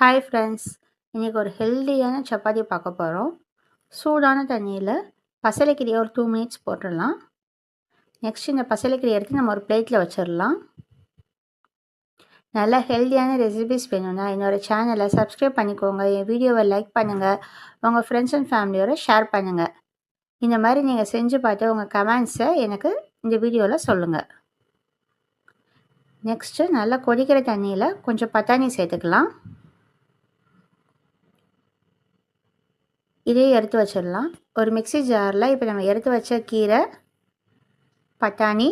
Hi friends, இன்றைக்கி ஒரு ஹெல்தியான சப்பாத்தி பார்க்க போகிறோம். சூடான தண்ணியில் பசலைக்கீரையை ஒரு 2 மினிட்ஸ் போட்டுடலாம். நெக்ஸ்ட் இந்த பசலைக்கீரையை எடுத்து நம்ம ஒரு பிளேட்டில் வச்சிடலாம். நல்ல ஹெல்தியான ரெசிபிஸ் வேணும்னா என்னோடய சேனலை சப்ஸ்கிரைப் பண்ணிக்கோங்க. என் வீடியோவை லைக் பண்ணுங்கள். உங்கள் ஃப்ரெண்ட்ஸ் அண்ட் ஃபேமிலியோட ஷேர் பண்ணுங்கள். இந்த மாதிரி நீங்கள் செஞ்சு பார்த்து உங்கள் கமெண்ட்ஸை எனக்கு இந்த வீடியோவில் சொல்லுங்கள். நெக்ஸ்ட்டு நல்லா கொதிக்கிற தண்ணியில் கொஞ்சம் பட்டாணி சேர்த்துக்கலாம். இதையும் எடுத்து வச்சிடலாம். ஒரு மிக்ஸி ஜாரில் இப்போ நம்ம எடுத்து வச்ச கீரை, பட்டாணி,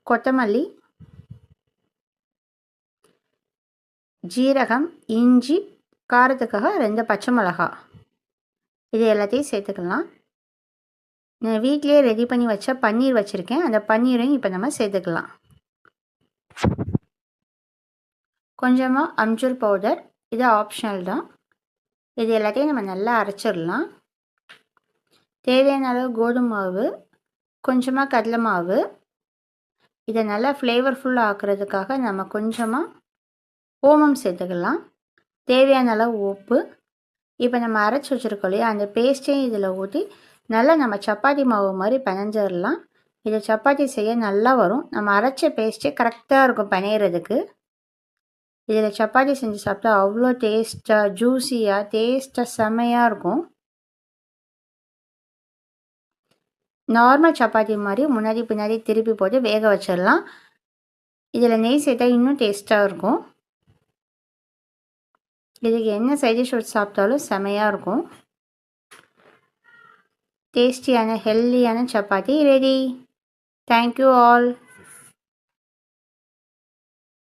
கொத்தமல்லி, ஜீரகம், இஞ்சி, காரத்துக்காக 2 பச்சை மிளகா, இது எல்லாத்தையும் சேர்த்துக்கலாம். நான் வீட்டிலே ரெடி பண்ணி வச்ச பன்னீர் வச்சுருக்கேன். அந்த பன்னீரையும் இப்போ நம்ம சேர்த்துக்கலாம். கொஞ்சமாக அம்ச்சூர் பவுடர், இது ஆப்ஷனல் தான். இது எல்லாத்தையும் நம்ம நல்லா அரைச்சிடலாம். தேவையான அளவு கோதுமை மாவு, கொஞ்சமாக கடலை மாவு, இதை நல்லா ஃப்ளேவர்ஃபுல்லாக ஆக்குறதுக்காக நம்ம கொஞ்சமாக ஓமம் சேர்த்துக்கலாம். தேவையான அளவு உப்பு. இப்போ நம்ம அரைச்சி வச்சுருக்கோம் இல்லையா, அந்த பேஸ்ட்டையும் இதில் ஊற்றி நல்லா நம்ம சப்பாத்தி மாவு மாதிரி பிணைஞ்சிடலாம். இதை சப்பாத்தி செய்ய நல்லா வரும். நம்ம அரைச்ச பேஸ்ட்டே கரெக்டாக இருக்கும் பிணையிறதுக்கு. இதில் சப்பாத்தி செஞ்சு சாப்பிட்டா அவ்வளோ டேஸ்ட்டாக, ஜூஸியாக, டேஸ்ட்டாக செம்மையாக இருக்கும். நார்மல் சப்பாத்தி மாதிரி முன்னாடி பின்னாடி திருப்பி போட்டு வேக வச்சிடலாம். இதில் நெய் சேர்த்தா இன்னும் டேஸ்ட்டாக இருக்கும். இதுக்கு என்ன சைட் டிஷ் வச்சு சாப்பிட்டாலும் செமையாக இருக்கும். டேஸ்டியான ஹெல்தியான சப்பாத்தி ரெடி. Thank you all.